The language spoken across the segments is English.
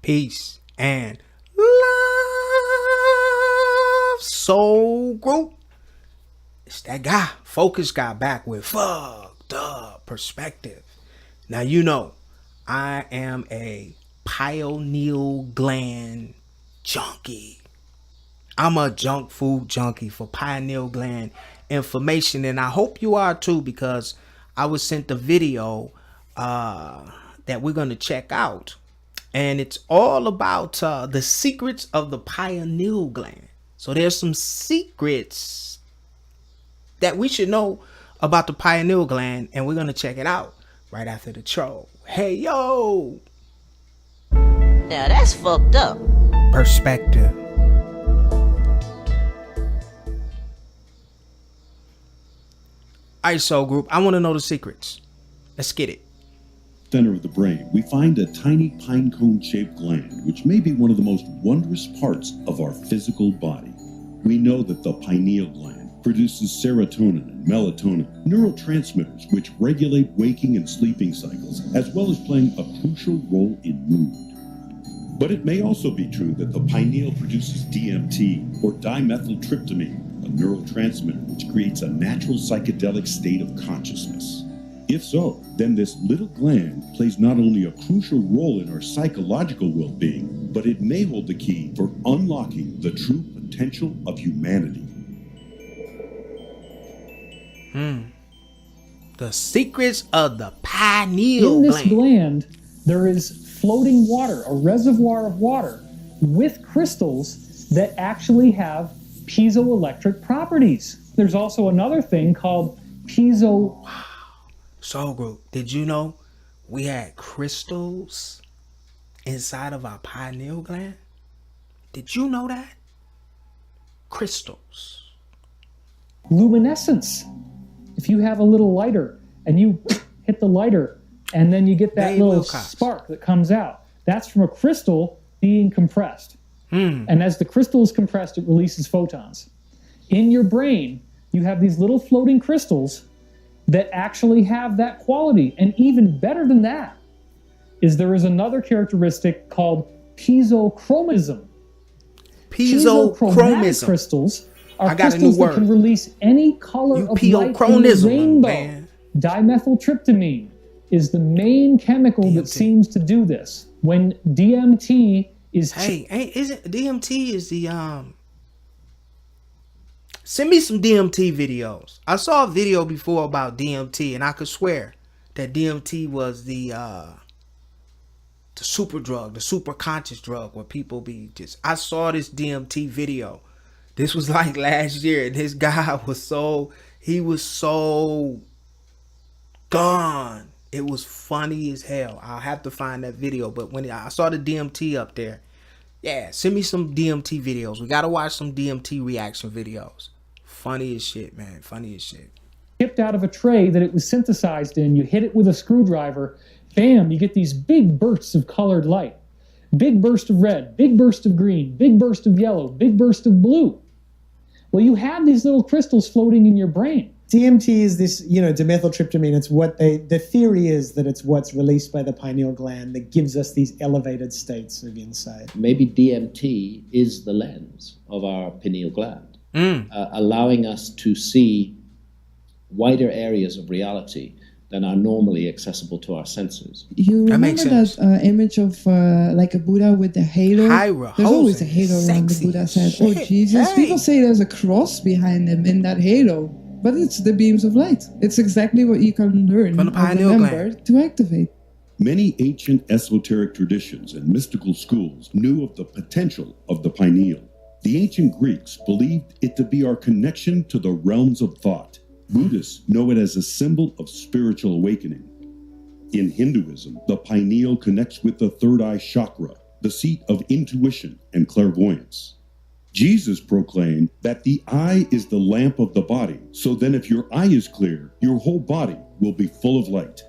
Peace and love, soul group. It's that guy, Focus guy, back with fucked up perspective. Now, you know, I am a pineal gland junkie. I'm a junk food junkie for pineal gland information, and I hope you are too, because I was sent a video that we're going to check out, and it's all about the secrets of the pineal gland. So there's some secrets that we should know about the pineal gland, and we're going to check it out right after the troll. Hey, yo! Now that's fucked up. Perspective. Alright, soul group, I want to know the secrets. Let's get it. Center of the brain, we find a tiny pine cone shaped gland, which may be one of the most wondrous parts of our physical body. We know that the pineal gland produces serotonin and melatonin, neurotransmitters which regulate waking and sleeping cycles, as well as playing a crucial role in mood. But it may also be true that the pineal produces DMT, or dimethyltryptamine, a neurotransmitter which creates a natural psychedelic state of consciousness. If so, then this little gland plays not only a crucial role in our psychological well-being, but it may hold the key for unlocking the true potential of humanity. The secrets of the pineal In this gland. gland, there is floating water, a reservoir of water with crystals that actually have piezoelectric properties. There's also another thing called piezo. Soul group, did you know we had crystals inside of our pineal gland? Did you know that? Crystals. Luminescence. If you have a little lighter and you hit the lighter and then you get that Dave little Wilcox. spark that comes out, that's from a crystal being compressed. And as the crystal is compressed, it releases photons. In your brain, you have these little floating crystals that actually have that quality. And even better than that is there is another characteristic called piezochromism. Piezochromism. Crystals are I got a new crystals that word. can release any color You of light in the piochronism, rainbow. man. Dimethyltryptamine is the main chemical that seems to do this. When DMT is Hey, isn't DMT is the send me some DMT videos. I saw a video before about DMT, and I could swear that DMT was the super drug, the super conscious drug, where people be just. I saw this DMT video. This was like last year, and this guy was so gone. It was funny as hell. I'll have to find that video. But when I saw the DMT up there, yeah, send me some DMT videos. We gotta watch some DMT reaction videos. Funny as shit, man. Funny as shit. shipped out of a tray that it was synthesized in. You hit it with a screwdriver, bam, you get these big bursts of colored light. Big burst of red, big burst of green, big burst of yellow, big burst of blue. Well, you have these little crystals floating in your brain. DMT is this, dimethyltryptamine. It's what the theory is that it's what's released by the pineal gland that gives us these elevated states of insight. Maybe DMT is the lens of our pineal gland, allowing us to see wider areas of reality than are normally accessible to our senses. You That remember makes sense. that image of like a Buddha with the halo? Hyra, There's always a Hosen, halo around the sexy Buddha's head. shit. Oh, Jesus. Hey. People say there's a cross behind him in that halo, but it's the beams of light. It's exactly what you can learn From the or pineal remember gland. to activate. Many ancient esoteric traditions and mystical schools knew of the potential of the pineal. The ancient Greeks believed it to be our connection to the realms of thought. Buddhists know it as a symbol of spiritual awakening. In Hinduism, the pineal connects with the third eye chakra, the seat of intuition and clairvoyance. Jesus proclaimed that the eye is the lamp of the body, so then if your eye is clear, your whole body will be full of light.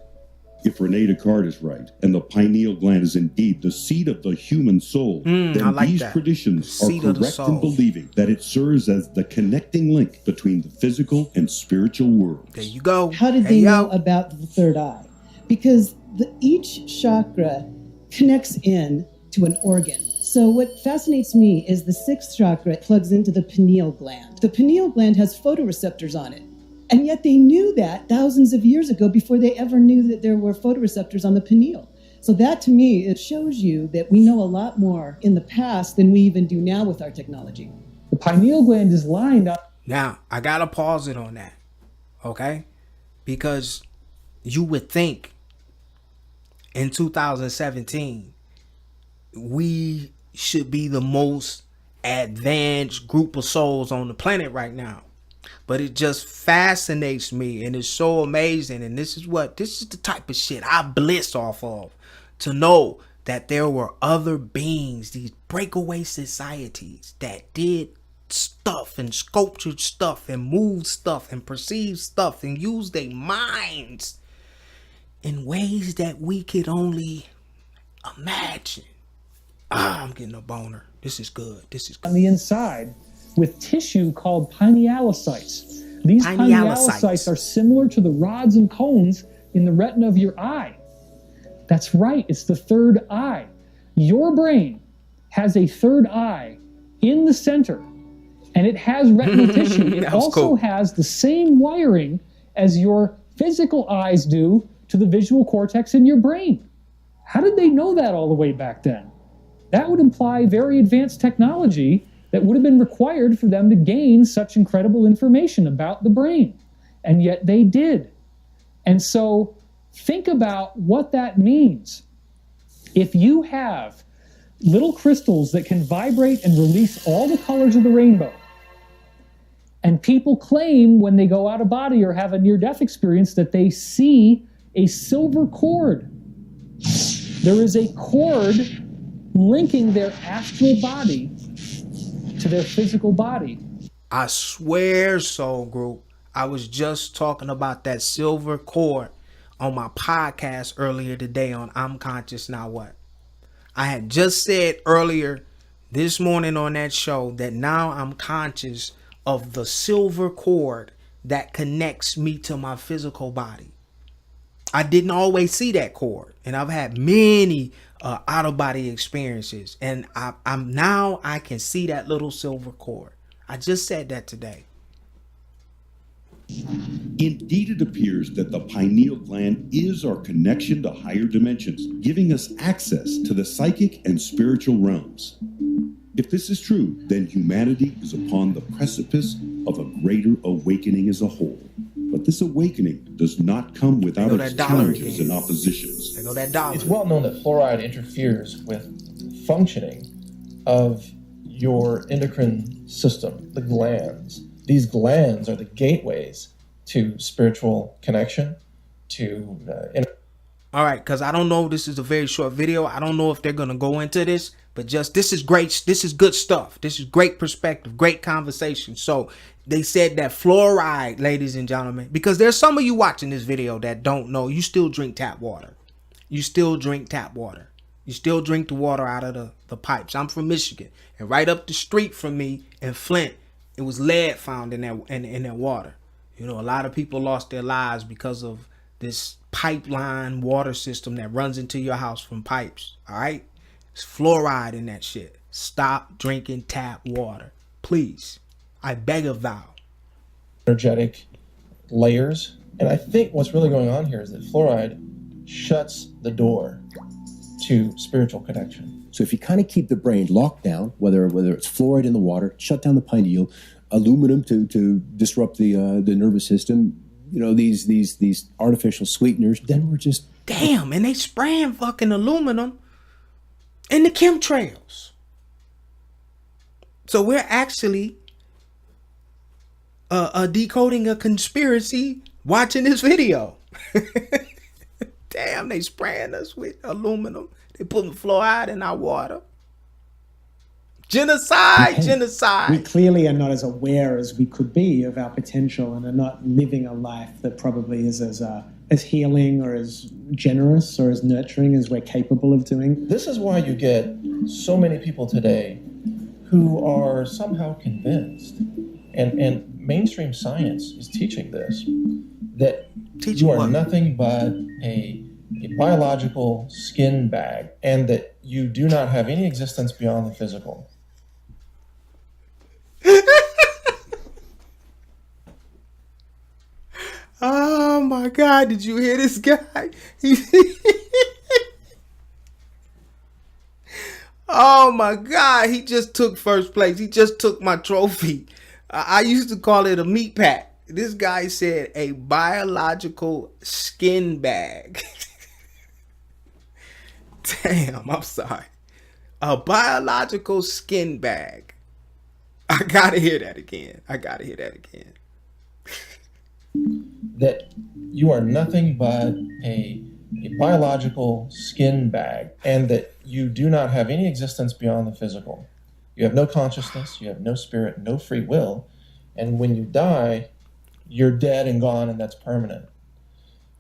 If Rene Descartes is right, and the pineal gland is indeed the seat of the human soul, I then like these that. traditions are Seat of the correct soul. in believing that it serves as the connecting link between the physical and spiritual worlds. There you go. How did Hey, they yo. know about the third eye? Because each chakra connects in to an organ. So what fascinates me is the sixth chakra plugs into the pineal gland. The pineal gland has photoreceptors on it. And yet they knew that thousands of years ago before they ever knew that there were photoreceptors on the pineal. So that to me, it shows you that we know a lot more in the past than we even do now with our technology. The pineal gland is lined up. Now, I gotta pause it on that, okay? Because you would think in 2017, we should be the most advanced group of souls on the planet right now. But it just fascinates me and it's so amazing. And this is the type of shit I bliss off of. To know that there were other beings, these breakaway societies that did stuff and sculptured stuff and moved stuff and perceived stuff and used their minds in ways that we could only imagine. I'm getting a boner. This is good. On the inside with tissue called pinealocytes. These pinealocytes are similar to the rods and cones in the retina of your eye. That's right, it's the third eye. Your brain has a third eye in the center, and it has retinal tissue. It also has the same wiring as your physical eyes do to the visual cortex in your brain. How did they know that all the way back then? That would imply very advanced technology that would have been required for them to gain such incredible information about the brain. And yet they did. And so think about what that means. If you have little crystals that can vibrate and release all the colors of the rainbow, and people claim when they go out of body or have a near-death experience that they see a silver cord. There is a cord linking their astral body to their physical body. I swear, Soul Group, I was just talking about that silver cord on my podcast earlier today on I'm Conscious Now What. I had just said earlier this morning on that show that now I'm conscious of the silver cord that connects me to my physical body. I didn't always see that cord, and I've had many out-of-body experiences, and I'm now I can see that little silver cord. I just said that today. Indeed, it appears that the pineal gland is our connection to higher dimensions, giving us access to the psychic and spiritual realms. If this is true, then humanity is upon the precipice of a greater awakening as a whole. But this awakening does not come without its challenges and oppositions. It's well known that fluoride interferes with functioning of your endocrine system, the glands. These glands are the gateways to spiritual connection, to all right, because I don't know, this is a very short video. I don't know if they're going to go into this, but just this is great. This is good stuff. This is great perspective, great conversation. So they said that fluoride, ladies and gentlemen, because there's some of you watching this video that don't know, you still drink tap water. You still drink tap water. You still drink the water out of the pipes. I'm from Michigan, and right up the street from me in Flint, it was lead found in that water. You know, a lot of people lost their lives because of this pipeline water system that runs into your house from pipes. All right, it's fluoride in that shit. Stop drinking tap water, please. I beg of thou. Energetic layers, and I think what's really going on here is that fluoride shuts the door to spiritual connection. So if you kind of keep the brain locked down, whether it's fluoride in the water, shut down the pineal, aluminum to disrupt the nervous system, you know, these artificial sweeteners, then we're just damn. And they spraying fucking aluminum in the chemtrails. So we're actually decoding a conspiracy watching this video. Damn, they spraying us with aluminum. They putting fluoride in our water. Genocide. We clearly are not as aware as we could be of our potential and are not living a life that probably is as healing or as generous or as nurturing as we're capable of doing. This is why you get so many people today who are somehow convinced, and mainstream science is teaching this, that you are nothing but a biological skin bag, and that you do not have any existence beyond the physical. Oh my God, did you hear this guy? Oh my God, he just took first place. He just took my trophy. I used to call it a meat pack. This guy said a biological skin bag. Damn, I'm sorry. A biological skin bag. I gotta hear that again. That you are nothing but a biological skin bag, and that you do not have any existence beyond the physical. You have no consciousness, you have no spirit, no free will, and when you die, you're dead and gone, and that's permanent.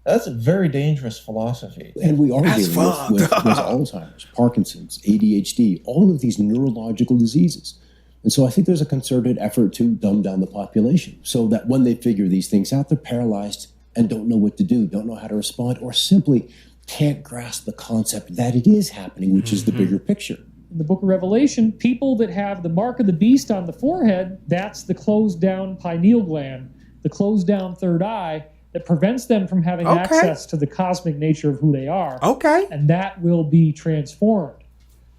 That's a very dangerous philosophy. And we are dealing with Alzheimer's, Parkinson's, ADHD, all of these neurological diseases. And so I think there's a concerted effort to dumb down the population so that when they figure these things out, they're paralyzed and don't know what to do, don't know how to respond, or simply can't grasp the concept that it is happening, which is the bigger picture. In the book of Revelation, people that have the mark of the beast on the forehead, that's the closed down pineal gland, the closed down third eye, that prevents them from having access to the cosmic nature of who they are. Okay. And that will be transformed.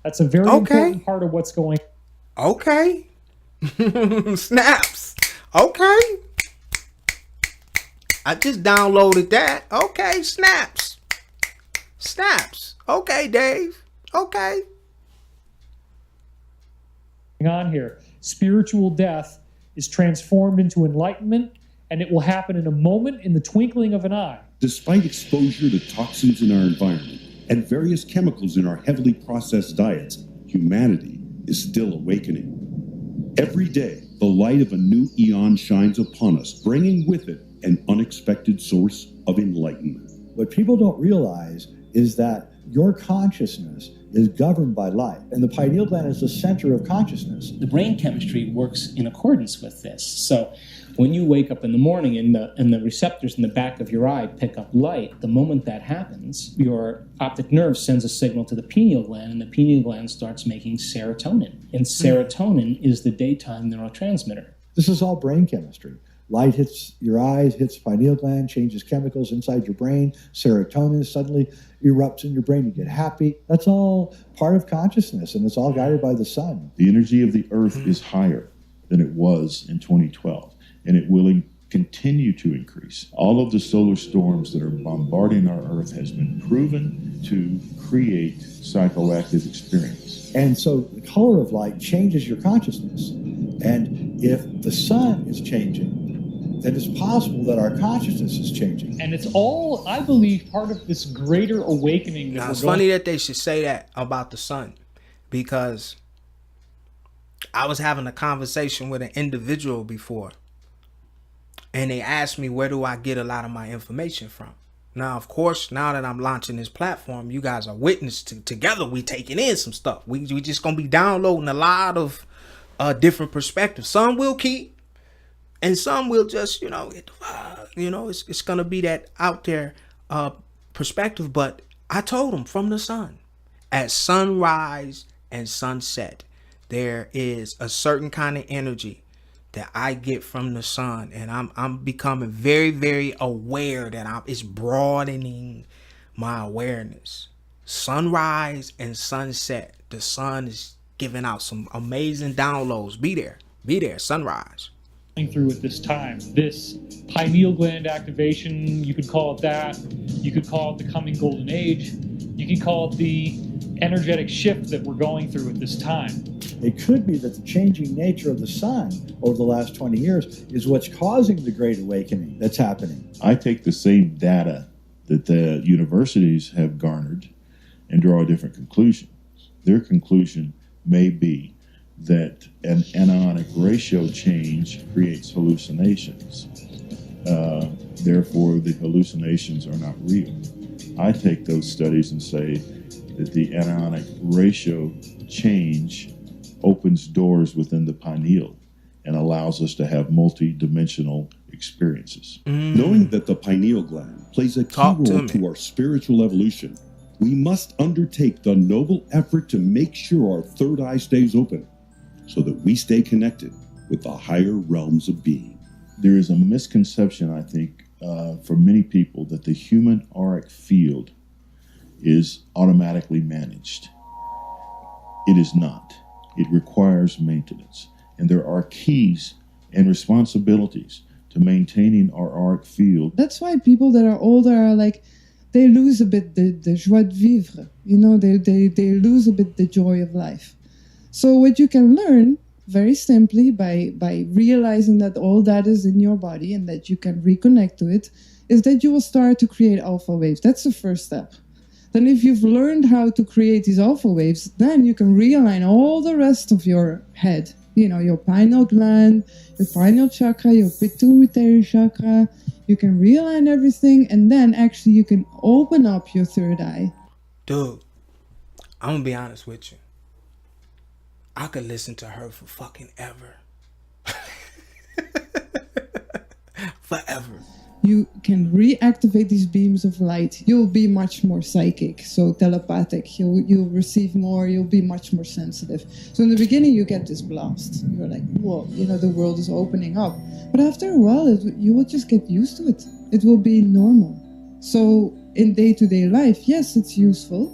That's a very important part of what's going on. Okay. Snaps. Okay. I just downloaded that. Okay, snaps. Snaps. Okay, Dave. Okay. On here. Spiritual death is transformed into enlightenment, and it will happen in a moment, in the twinkling of an eye. Despite exposure to toxins in our environment and various chemicals in our heavily processed diets, humanity is still awakening. Every day, the light of a new eon shines upon us, bringing with it an unexpected source of enlightenment. What people don't realize is that your consciousness is governed by light, and the pineal gland is the center of consciousness. The brain chemistry works in accordance with this. So when you wake up in the morning and the receptors in the back of your eye pick up light, the moment that happens, your optic nerve sends a signal to the pineal gland, and the pineal gland starts making serotonin. And serotonin is the daytime neurotransmitter. This is all brain chemistry. Light hits your eyes, hits the pineal gland, changes chemicals inside your brain. Serotonin suddenly erupts in your brain. You get happy. That's all part of consciousness, and it's all guided by the sun. The energy of the earth is higher than it was in 2012, and it will continue to increase. All of the solar storms that are bombarding our earth has been proven to create psychoactive experience. And so the color of light changes your consciousness. And if the sun is changing, then it's possible that our consciousness is changing. And it's all, I believe, part of this greater awakening. Now, it's funny that they should say that about the sun, because I was having a conversation with an individual before, and they asked me, where do I get a lot of my information from? Now, of course, now that I'm launching this platform, you guys are witness to, together we taking in some stuff. We just going to be downloading a lot of different perspectives. Some will keep, and some will just, it's going to be that out there perspective. But I told them from the sun, at sunrise and sunset, there is a certain kind of energy that I get from the sun, and I'm becoming very, very aware that it's broadening my awareness. Sunrise and sunset, the sun is giving out some amazing downloads. Be there, sunrise. Through at this time, this pineal gland activation, you could call it that. You could call it the coming golden age. You could call it the energetic shift that we're going through at this time. It could be that the changing nature of the sun over the last 20 years is what's causing the great awakening that's happening. I take the same data that the universities have garnered and draw a different conclusion. Their conclusion may be that an anionic ratio change creates hallucinations. Therefore, the hallucinations are not real. I take those studies and say that the anionic ratio change opens doors within the pineal and allows us to have multi-dimensional experiences. Knowing that the pineal gland plays a key role to our spiritual evolution, we must undertake the noble effort to make sure our third eye stays open so that we stay connected with the higher realms of being. There is a misconception, I think, for many people that the human auric field is automatically managed. It is not. It requires maintenance. And there are keys and responsibilities to maintaining our auric field. That's why people that are older are like, they lose a bit the joie de vivre. You know, they lose a bit the joy of life. So what you can learn very simply by realizing that all that is in your body and that you can reconnect to it is that you will start to create alpha waves. That's the first step. Then if you've learned how to create these alpha waves, then you can realign all the rest of your head. You know, your pineal gland, your pineal chakra, your pituitary chakra. You can realign everything, and then actually you can open up your third eye. Dude, I'm gonna be honest with you. I could listen to her for fucking ever. Forever. You can reactivate these beams of light. You'll be much more psychic, so telepathic. You'll receive more. You'll be much more sensitive. So in the beginning, you get this blast. You're like, whoa, you know, the world is opening up. But after a while, you will just get used to it. It will be normal. So in day-to-day life, yes, it's useful.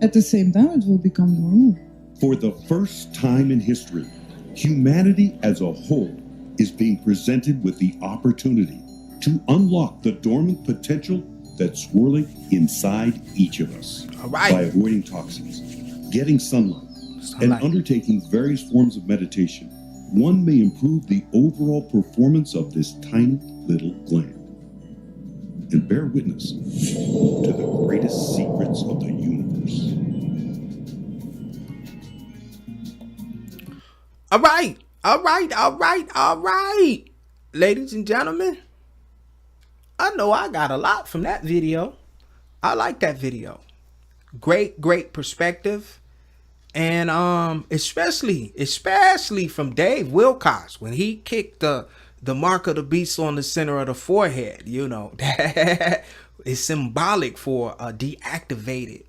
At the same time, it will become normal. For the first time in history, humanity as a whole is being presented with the opportunity to unlock the dormant potential that's swirling inside each of us. All right. By avoiding toxins, getting sunlight, and undertaking various forms of meditation, one may improve the overall performance of this tiny little gland and bear witness to the greatest secrets of the universe. All right. Ladies and gentlemen, I know I got a lot from that video. I like that video. Great perspective. And especially from Dave Wilcox when he kicked the mark of the beast on the center of the forehead. You know, that is symbolic for a deactivated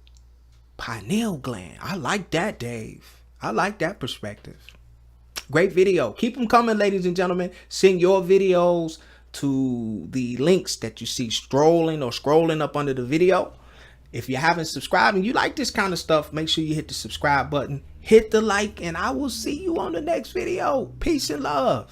pineal gland. I like that, Dave. I like that perspective. Great video. Keep them coming, ladies and gentlemen. Send your videos to the links that you see scrolling up under the video. If you haven't subscribed and you like this kind of stuff, make sure you hit the subscribe button, hit the like, and I will see you on the next video. Peace and love.